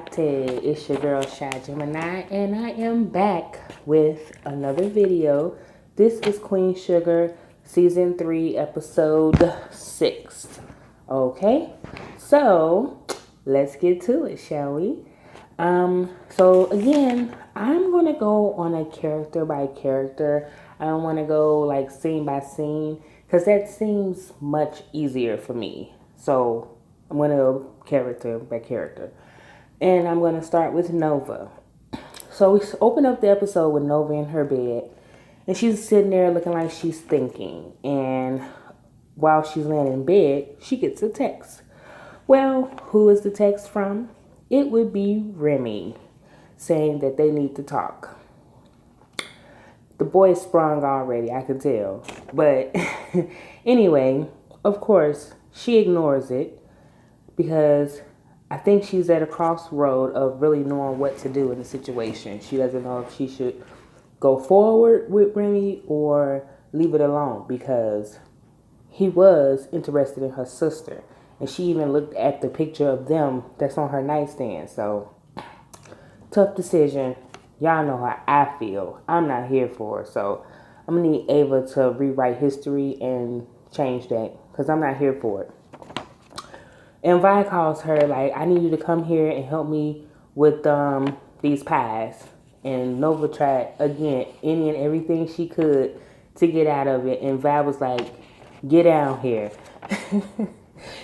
Latte. It's your girl Shy Gemini, and I am back with another video. This is Queen Sugar, Season 3, Episode 6. Okay, so let's get to it, shall we? So again, I'm gonna go on a character by character. I don't want to go like scene by scene because that seems much easier for me. So I'm gonna go character by character, and I'm gonna start with Nova. So we open up the episode with Nova in her bed, and she's sitting there looking like she's thinking. And while she's laying in bed, she gets a text. Well, who is the text from? It would be Remy saying that they need to talk. The boy sprung already, I could tell. But anyway, of course, she ignores it because I think she's at a crossroad of really knowing what to do in the situation. She doesn't know if she should go forward with Remy or leave it alone because he was interested in her sister. And she even looked at the picture of them that's on her nightstand. So, tough decision. Y'all know how I feel. I'm not here for it. So, I'm going to need Ava to rewrite history and change that because I'm not here for it. And Vi calls her like, I need you to come here and help me with these pies. And Nova tried, again, any and everything she could to get out of it. And Vi was like, get down here.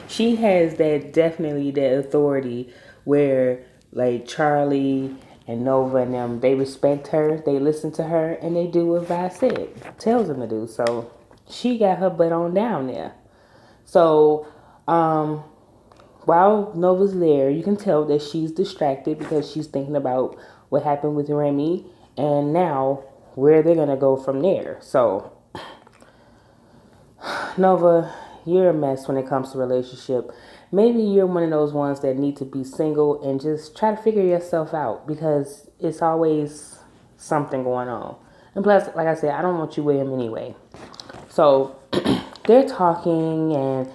She has definitely that authority where like Charlie and Nova and them, they respect her, they listen to her, and they do what Vi tells them to do. So she got her butt on down there. So while Nova's there, you can tell that she's distracted because she's thinking about what happened with Remy and now where they're going to go from there. So, Nova, you're a mess when it comes to relationship. Maybe you're one of those ones that need to be single and just try to figure yourself out because it's always something going on. And plus, like I said, I don't want you with him anyway. So, they're talking and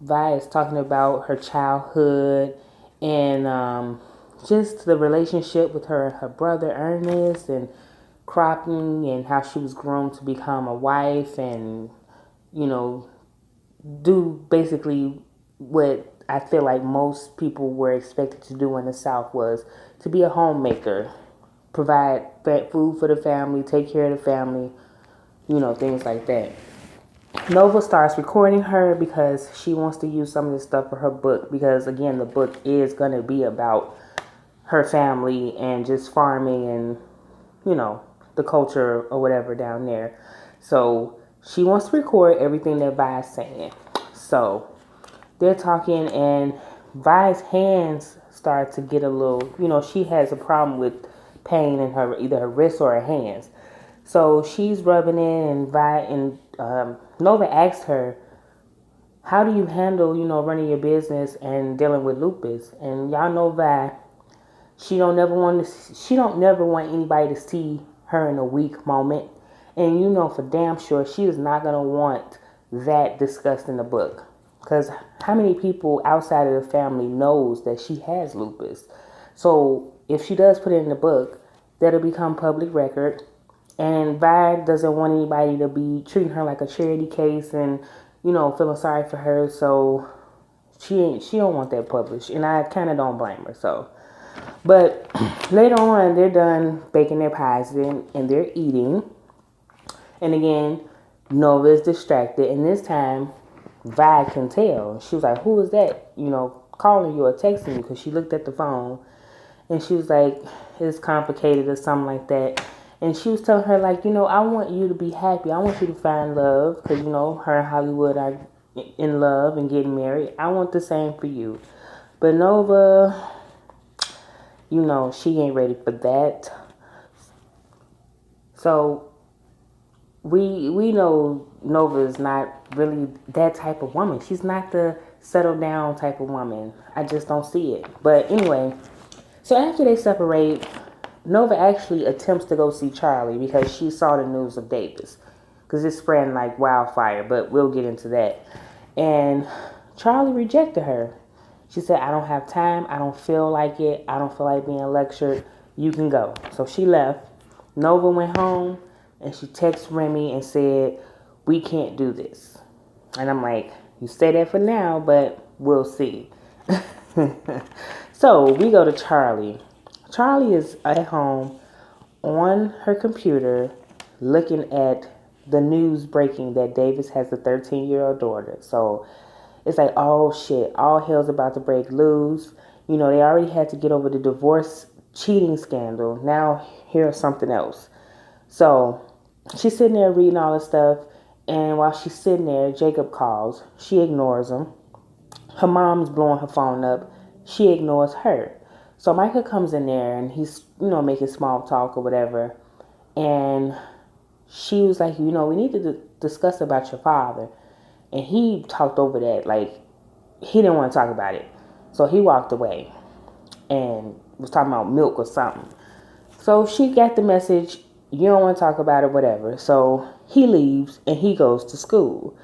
Vi is talking about her childhood and just the relationship with her brother Ernest and cropping and how she was groomed to become a wife and, you know, do basically what I feel like most people were expected to do in the South was to be a homemaker, provide food for the family, take care of the family, you know, things like that. Nova starts recording her because she wants to use some of this stuff for her book because, again, the book is going to be about her family and just farming and, you know, the culture or whatever down there. So she wants to record everything that Vi is saying. So they're talking and Vi's hands start to get a little, you know, she has a problem with pain in her, either her wrists or her hands. So she's rubbing it and Vi and Nova asks her, how do you handle, you know, running your business and dealing with lupus? And y'all know Vi, she don't never want anybody to see her in a weak moment. And you know for damn sure she is not going to want that discussed in the book. Because how many people outside of the family knows that she has lupus? So if she does put it in the book, that'll become public record. And Vi doesn't want anybody to be treating her like a charity case and, you know, feeling sorry for her. So she don't want that published. And I kind of don't blame her. So, but later on, they're done baking their pies and they're eating. And again, Nova is distracted. And this time, Vi can tell. She was like, who is that, you know, calling you or texting you? Because she looked at the phone. And she was like, it's complicated or something like that. And she was telling her, like, you know, I want you to be happy. I want you to find love. Because, you know, her and Hollywood are in love and getting married. I want the same for you. But Nova, you know, she ain't ready for that. So we know Nova is not really that type of woman. She's not the settle down type of woman. I just don't see it. But anyway, so after they separate, Nova actually attempts to go see Charlie because she saw the news of Davis. Because it's spreading like wildfire, but we'll get into that. And Charlie rejected her. She said, I don't have time. I don't feel like it. I don't feel like being lectured. You can go. So she left. Nova went home and she texted Remy and said, we can't do this. And I'm like, you say that for now, but we'll see. So we go to Charlie. Charlie is at home on her computer looking at the news breaking that Davis has a 13-year-old daughter. So it's like, oh shit, all hell's about to break loose. You know, they already had to get over the divorce cheating scandal. Now here's something else. So she's sitting there reading all this stuff, and while she's sitting there, Jacob calls. She ignores him. Her mom's blowing her phone up. She ignores her. So Micah comes in there and he's, making small talk or whatever. And she was like, we need to discuss about your father. And he talked over that. Like, he didn't want to talk about it. So he walked away and was talking about milk or something. So she got the message, you don't want to talk about it, whatever. So he leaves and he goes to school.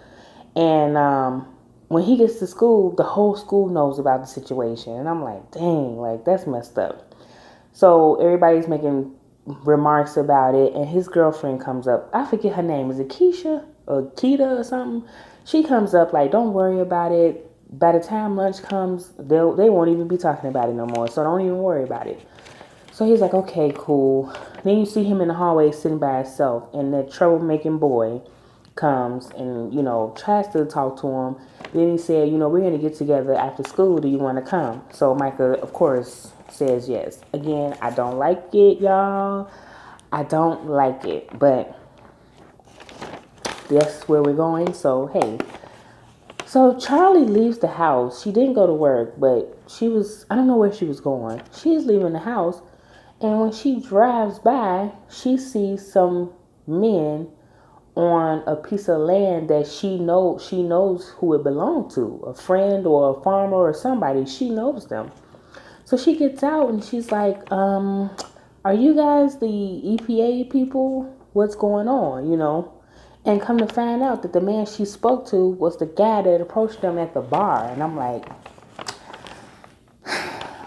And when he gets to school, the whole school knows about the situation. And I'm like, dang, like, that's messed up. So everybody's making remarks about it. And his girlfriend comes up. I forget her name. Is it Keisha or Keita or something? She comes up like, don't worry about it. By the time lunch comes, they won't even be talking about it no more. So don't even worry about it. So he's like, okay, cool. Then you see him in the hallway sitting by himself. And that troublemaking boy comes and, tries to talk to him. Then he said, we're going to get together after school. Do you want to come? So Micah, of course, says yes. Again, I don't like it, y'all. I don't like it. But that's where we're going. So, hey. So Charlie leaves the house. She didn't go to work, but I don't know where she was going. She's leaving the house. And when she drives by, she sees some men on a piece of land that she knows who it belonged to, a friend or a farmer or somebody. She knows them. So she gets out and she's like, are you guys the EPA people? What's going on, And come to find out that the man she spoke to was the guy that approached them at the bar. And I'm like,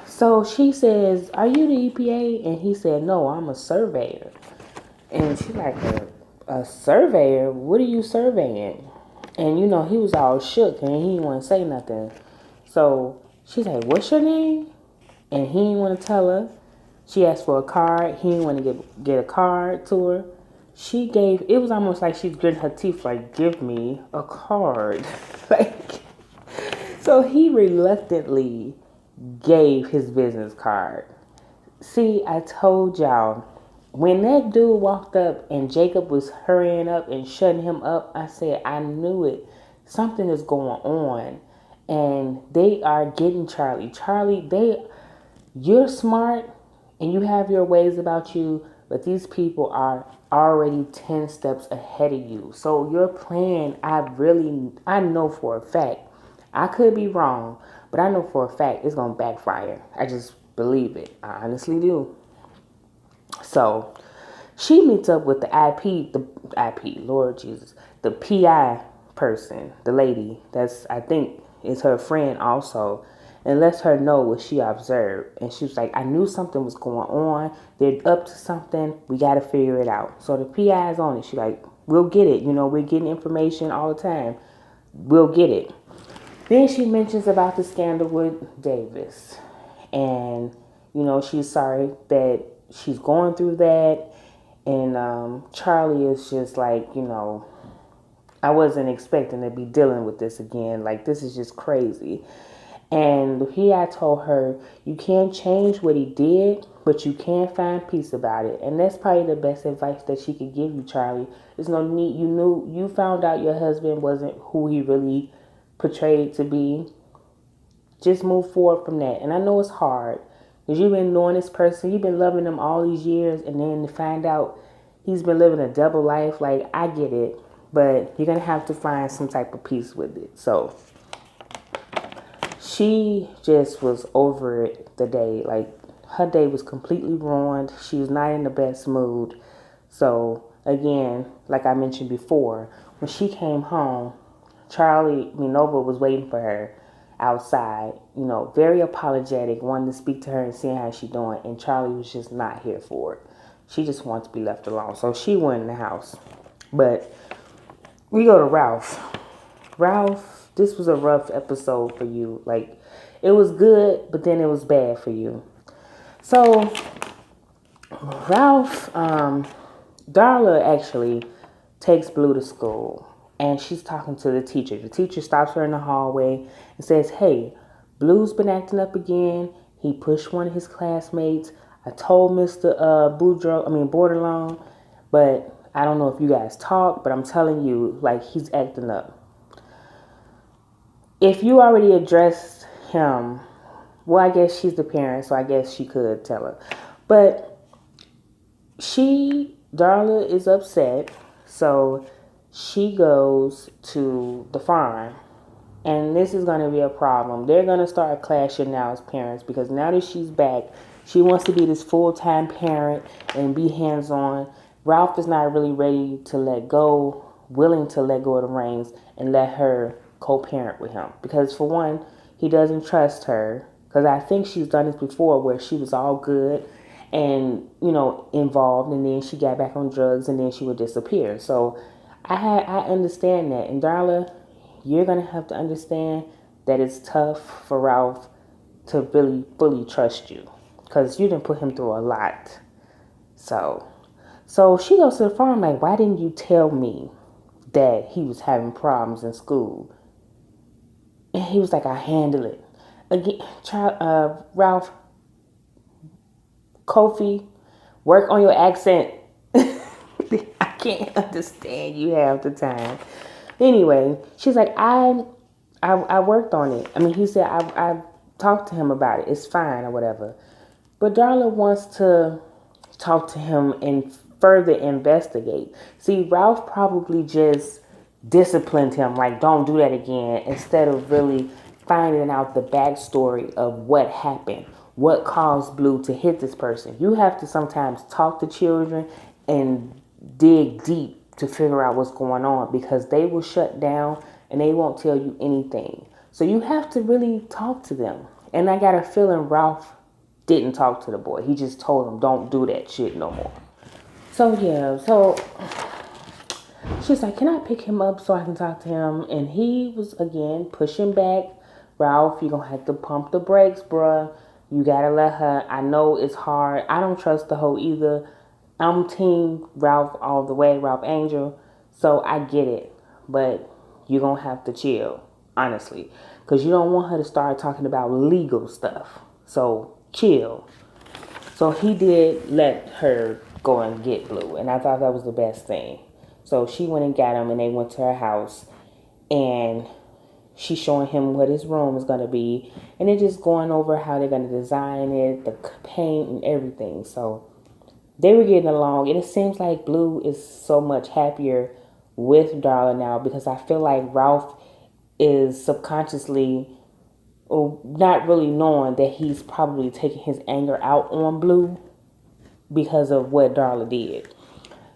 so she says, are you the EPA? And he said, no, I'm a surveyor. And she's like, a surveyor? What are you surveying? And he was all shook and he didn't want to say nothing. So she's like, what's your name? And he didn't want to tell her. She asked for a card. He didn't want to get a card to her. It was almost like she's gritting her teeth, like, give me a card. So he reluctantly gave his business card. See, I told y'all, when that dude walked up and Jacob was hurrying up and shutting him up, I said, I knew it. Something is going on. And they are getting Charlie. You're smart and you have your ways about you, but these people are already 10 steps ahead of you. So your plan, I know for a fact, I could be wrong, but I know for a fact it's going to backfire. I just believe it. I honestly do. So she meets up with the Lord Jesus, the PI person, the lady I think is her friend also, and lets her know what she observed. And she was like, I knew something was going on. They're up to something. We got to figure it out. So the PI is on it. She's like, we'll get it. We're getting information all the time. We'll get it. Then she mentions about the scandal with Davis. And, she's sorry that she's going through that. And Charlie is just like, I wasn't expecting to be dealing with this again. Like, this is just crazy. And I told her, you can't change what he did, but you can find peace about it. And that's probably the best advice that she could give you, Charlie. There's no need. You found out your husband wasn't who he really portrayed to be. Just move forward from that. And I know it's hard because you've been knowing this person, you've been loving him all these years, and then to find out he's been living a double life, like, I get it, but you're going to have to find some type of peace with it. So she just was over it the day. Like, her day was completely ruined. She was not in the best mood. So again, like I mentioned before, when she came home, Nova was waiting for her. outside, you know, very apologetic, wanting to speak to her and seeing how she's doing. And Charlie was just not here for it. She just wants to be left alone. So she went in the house. But we go to Ralph. Ralph, this was a rough episode for you. Like, it was good, but then it was bad for you. So Ralph, Darla actually takes Blue to school, and she's talking to the teacher. The teacher stops her in the hallway and says, "Hey, Blue's been acting up again. He pushed one of his classmates. I told Mr. Bordelon, but I don't know if you guys talk, but I'm telling you, like, he's acting up." If you already addressed him, well, I guess she's the parent, so I guess she could tell her. But Darla is upset, so she goes to the farm. And this is going to be a problem. They're going to start clashing now as parents, because now that she's back, she wants to be this full-time parent and be hands-on. Ralph is not really ready to willing to let go of the reins and let her co-parent with him. Because for one, he doesn't trust her. Because I think she's done this before where she was all good and, you know, involved, and then she got back on drugs, and then she would disappear. So I understand that. And Darla, you're going to have to understand that it's tough for Ralph to really fully trust you, because you didn't put him through a lot. So she goes to the farm like, "Why didn't you tell me that he was having problems in school?" And he was like, "I handle it." Again, Ralph, Kofi, work on your accent. I can't understand you half the time. Anyway, she's like, I worked on it. I mean, he said, I talked to him about it. It's fine or whatever. But Darla wants to talk to him and further investigate. See, Ralph probably just disciplined him, like, don't do that again, instead of really finding out the backstory of what happened, what caused Blue to hit this person. You have to sometimes talk to children and dig deep to figure out what's going on, because they will shut down and they won't tell you anything. So you have to really talk to them. And I got a feeling Ralph didn't talk to the boy. He just told him, don't do that shit no more. So she's like, "Can I pick him up so I can talk to him?" And he was, again, pushing back. "Ralph, you're going to have to pump the brakes, bruh. You got to let her. I know it's hard. I don't trust the hoe either. I'm team Ralph all the way, Ralph Angel. So I get it. But you're going to have to chill, honestly. Because you don't want her to start talking about legal stuff. So chill." So he did let her go and get Blue. And I thought that was the best thing. So she went and got him, and they went to her house. And she's showing him what his room is going to be. And they're just going over how they're going to design it, the paint and everything. So they were getting along. And it seems like Blue is so much happier with Darla now, because I feel like Ralph is subconsciously, or not really knowing, that he's probably taking his anger out on Blue because of what Darla did.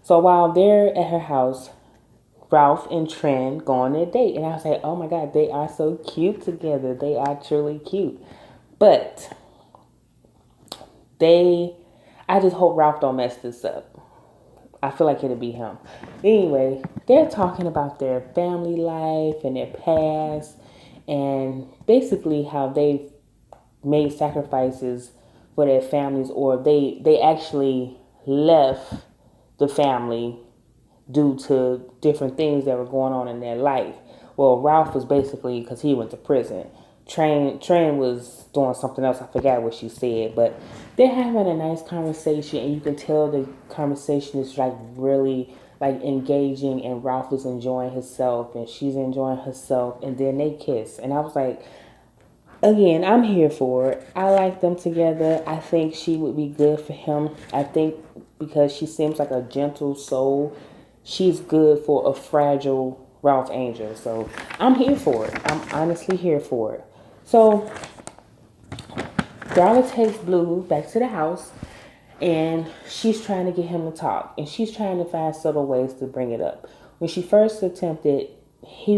So while they're at her house, Ralph and Trent go on their date. And I was like, oh my God, they are so cute together. They are truly cute. But I just hope Ralph don't mess this up. I feel like it'll be him. Anyway, they're talking about their family life and their past, and basically how they've made sacrifices for their families, or they actually left the family due to different things that were going on in their life. Well, Ralph was basically because he went to prison. Train was doing something else. I forgot what she said, but they're having a nice conversation, and you can tell the conversation is like really like engaging, and Ralph is enjoying himself and she's enjoying herself, and then they kiss. And I was like, again, I'm here for it. I like them together. I think she would be good for him. I think because she seems like a gentle soul, she's good for a fragile Ralph Angel. So I'm here for it. I'm honestly here for it. So Darla takes Blue back to the house, and she's trying to get him to talk, and she's trying to find subtle ways to bring it up. When she first attempted he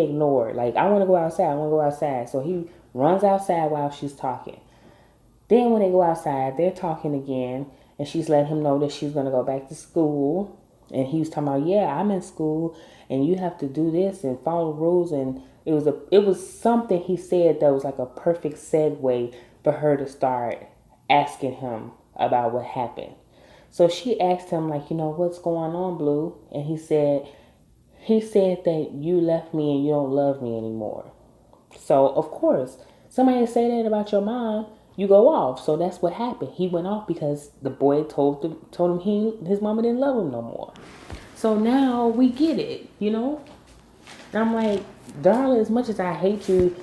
ignored. Like, I want to go outside, I want to go outside. So he runs outside while she's talking. Then when they go outside, they're talking again, and she's letting him know that she's going to go back to school. And he was talking about, yeah, I'm in school, and you have to do this and follow rules. And it was something he said that was like a perfect segue for her to start asking him about what happened. So she asked him, like, what's going on, Blue? And he said that you left me and you don't love me anymore. So, of course, somebody say that about your mom, you go off. So that's what happened. He went off because the boy told him his mama didn't love him no more. So now we get it. And I'm like, Darla, as much as I hate you,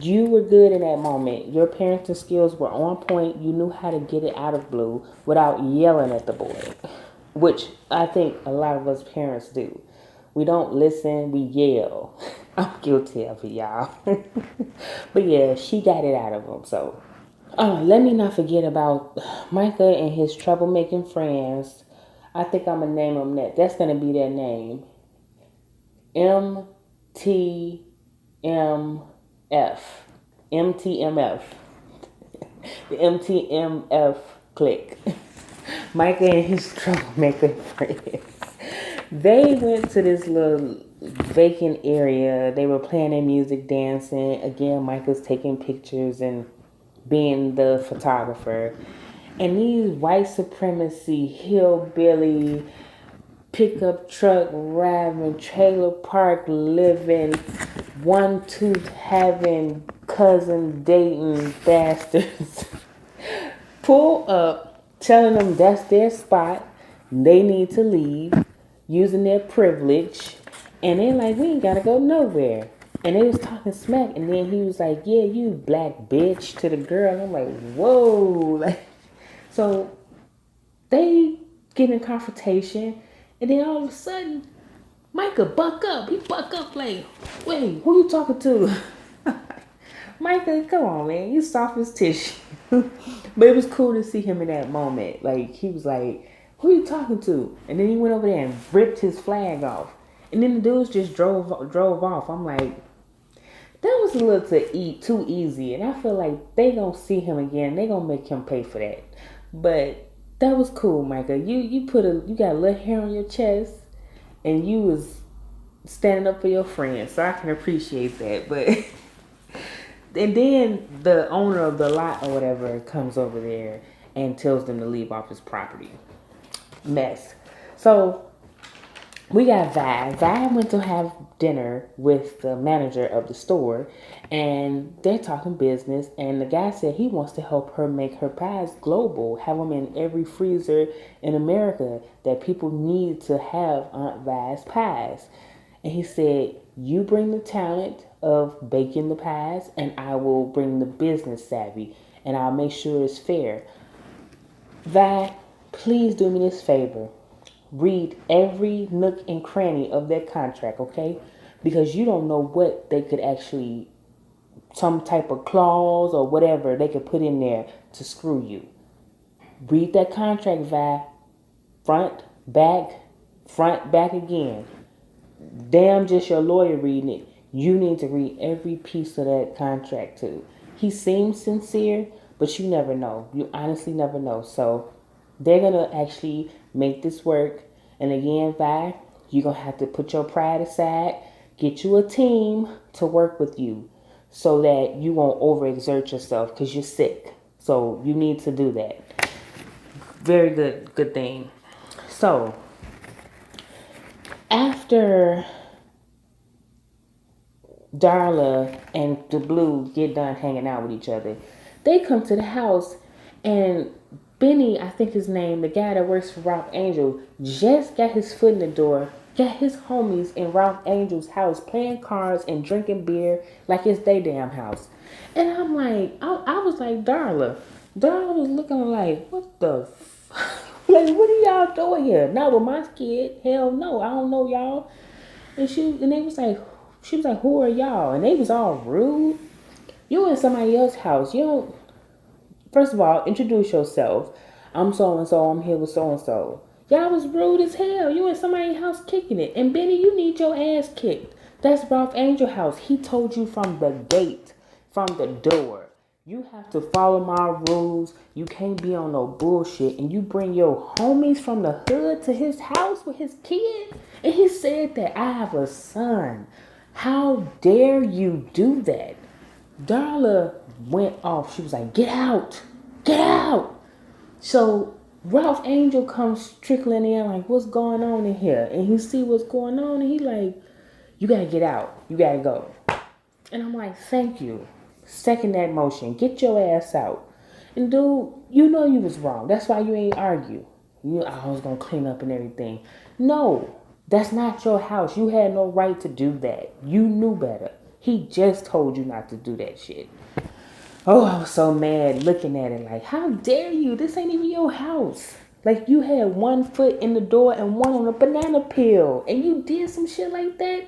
you were good in that moment. Your parenting skills were on point. You knew how to get it out of Blue without yelling at the boy, which I think a lot of us parents do. We don't listen, we yell. I'm guilty of it, y'all. But yeah, she got it out of him. So, let me not forget about Micah and his troublemaking friends. I think I'm going to name them that. That's going to be their name. MTMF. MTMF. The MTMF clique. Micah and his troublemaker friends. They went to this little vacant area. They were playing their music, dancing. Again, Micah's taking pictures and being the photographer. And these white supremacy, hillbilly, pickup truck driving, trailer park living, one tooth having, cousin dating bastards pull up, telling them that's their spot, they need to leave, using their privilege, and they're like, we ain't gotta go nowhere. And they was talking smack, and then he was like, yeah, you black bitch, to the girl. And I'm like, whoa. Like, so they get in confrontation, and then all of a sudden, Micah buck up. He buck up like, wait, who you talking to? Micah, come on, man. You soft as tissue. But it was cool to see him in that moment. Like, he was like, who you talking to? And then he went over there and ripped his flag off. And then the dudes just drove off. I'm like, that was a little too easy. And I feel like they gonna see him again. They gonna make him pay for that. But that was cool, Micah. You got a little hair on your chest, and you was standing up for your friends. So I can appreciate that. But and then the owner of the lot or whatever comes over there and tells them to leave off his property. Mess. So we got Vi. Vi went to have dinner with the manager of the store, and they're talking business, and the guy said he wants to help her make her pies global, have them in every freezer in America, that people need to have Aunt Vi's pies. And he said, you bring the talent of baking the pies, and I will bring the business savvy, and I'll make sure it's fair. Vi, please do me this favor. Read every nook and cranny of that contract, okay? Because you don't know what they could actually, some type of clause or whatever they could put in there to screw you. Read that contract, Vi. Front, back again. Damn, just your lawyer reading it. You need to read every piece of that contract too. He seems sincere, but you never know. You honestly never know. So they're going to actually make this work. And again, Vi, you're going to have to put your pride aside. Get you a team to work with you so that you won't overexert yourself because you're sick. So you need to do that. Very good thing. So after Darla and the Blue get done hanging out with each other, they come to the house, and Benny, I think his name, the guy that works for Ralph Angel, just got his foot in the door, got his homies in Ralph Angel's house playing cards and drinking beer like it's their damn house. And I'm like, I was like, Darla was looking like, what the like, what are y'all doing here? Not with my kid. Hell no, I don't know y'all. And she was like, who are y'all? And they was all rude. You in somebody else's house. You don't. First of all, introduce yourself. I'm so and so. I'm here with so and so. Y'all was rude as hell. You in somebody's house kicking it. And Benny, you need your ass kicked. That's Ralph Angel house. He told you from the gate, from the door. You have to follow my rules. You can't be on no bullshit. And you bring your homies from the hood to his house with his kid. And he said that I have a son. How dare you do that? Darla went off. She was like, get out. Get out. So Ralph Angel comes trickling in like, what's going on in here? And he see what's going on and he like, you gotta get out. You gotta go. And I'm like, thank you. Second that motion. Get your ass out. And dude, you know you was wrong. That's why you ain't argue. I was gonna clean up and everything. No, that's not your house. You had no right to do that. You knew better. He just told you not to do that shit. Oh, I was so mad looking at it like, how dare you? This ain't even your house. Like, you had 1 foot in the door and one on a banana peel. And you did some shit like that?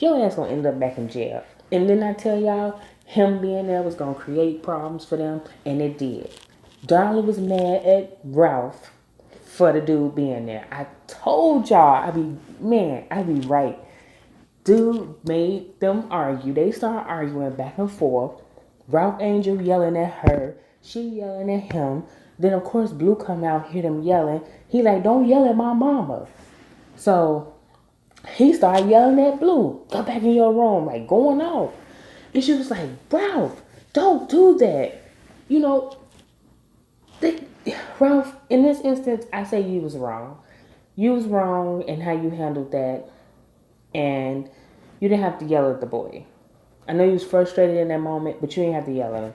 Your ass gonna end up back in jail. And then I tell y'all, him being there was gonna create problems for them. And it did. Darla was mad at Ralph for the dude being there. I told y'all, I be right. Dude made them argue. They started arguing back and forth. Ralph Angel yelling at her. She yelling at him. Then, of course, Blue come out, hear them yelling. He like, don't yell at my mama. So, he started yelling at Blue. Go back in your room, like, going off. And she was like, Ralph, don't do that. You know, Ralph, in this instance, I say you was wrong. You was wrong in how you handled that. And you didn't have to yell at the boy. I know you was frustrated in that moment, but you didn't have to yell at him.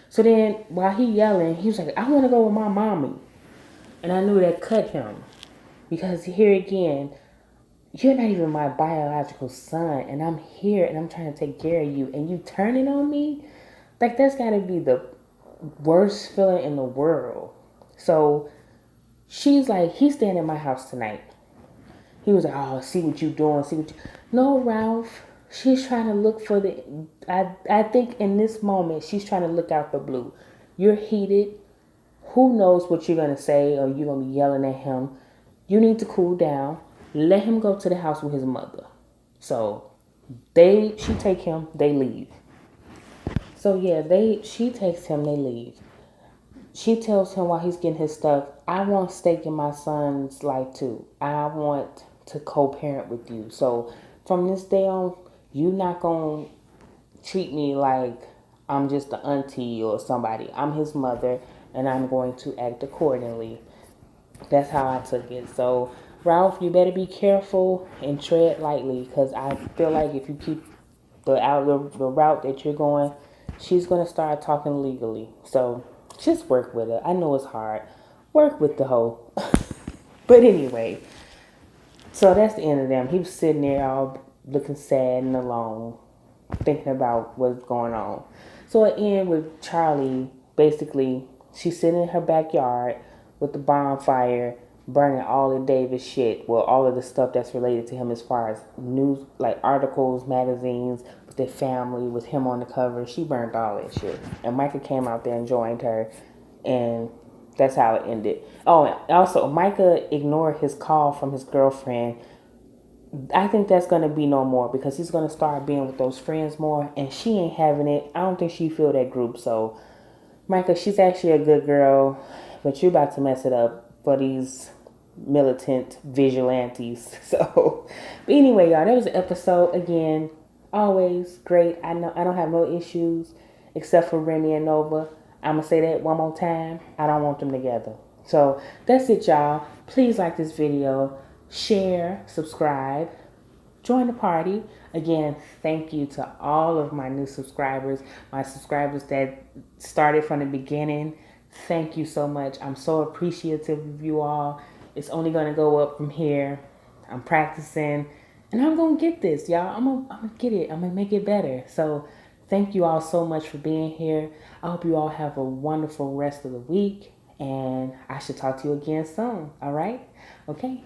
So then, while he yelling, he was like, I want to go with my mommy. And I knew that cut him. Because here again, you're not even my biological son. And I'm here and I'm trying to take care of you. And you turning on me? Like, that's got to be the worst feeling in the world. So, she's like, he's staying at my house tonight. He was like, oh, see what you doing. No, Ralph. She's trying to look for I think in this moment, she's trying to look out for Blue. You're heated. Who knows what you're going to say or you're going to be yelling at him. You need to cool down. Let him go to the house with his mother. So, she take him, they leave. So, yeah, she takes him, they leave. She tells him while he's getting his stuff, I want stake in my son's life too. I want to co-parent with you. So, from this day on, you're not going to treat me like I'm just an auntie or somebody. I'm his mother, and I'm going to act accordingly. That's how I took it. So, Ralph, you better be careful and tread lightly, because I feel like if you keep the route that you're going, she's going to start talking legally. So, just work with her. I know it's hard. Work with the hoe. But anyway, so that's the end of them. He was sitting there all looking sad and alone, thinking about what's going on. So it ends with Charlie. Basically, she's sitting in her backyard with the bonfire, burning all of David's shit. Well, all of the stuff that's related to him as far as news, like articles, magazines, with their family, with him on the cover. She burned all that shit. And Micah came out there and joined her. And that's how it ended. Oh, also, Micah ignored his call from his girlfriend. I think that's going to be no more because he's going to start being with those friends more. And she ain't having it. I don't think she feel that group. So, Micah, she's actually a good girl. But you're about to mess it up for these militant vigilantes. So, but anyway, y'all, that was an episode. Again, always great. I don't have no issues except for Remy and Nova. I'm going to say that one more time. I don't want them together. So, that's it, y'all. Please like this video. Share, subscribe, join the party. Again, thank you to all of my new subscribers, my subscribers that started from the beginning. Thank you so much. I'm so appreciative of you all. It's only going to go up from here. I'm practicing, and I'm going to get this, y'all. I'm going to get it. I'm going to make it better. So thank you all so much for being here. I hope you all have a wonderful rest of the week, and I should talk to you again soon. All right? Okay.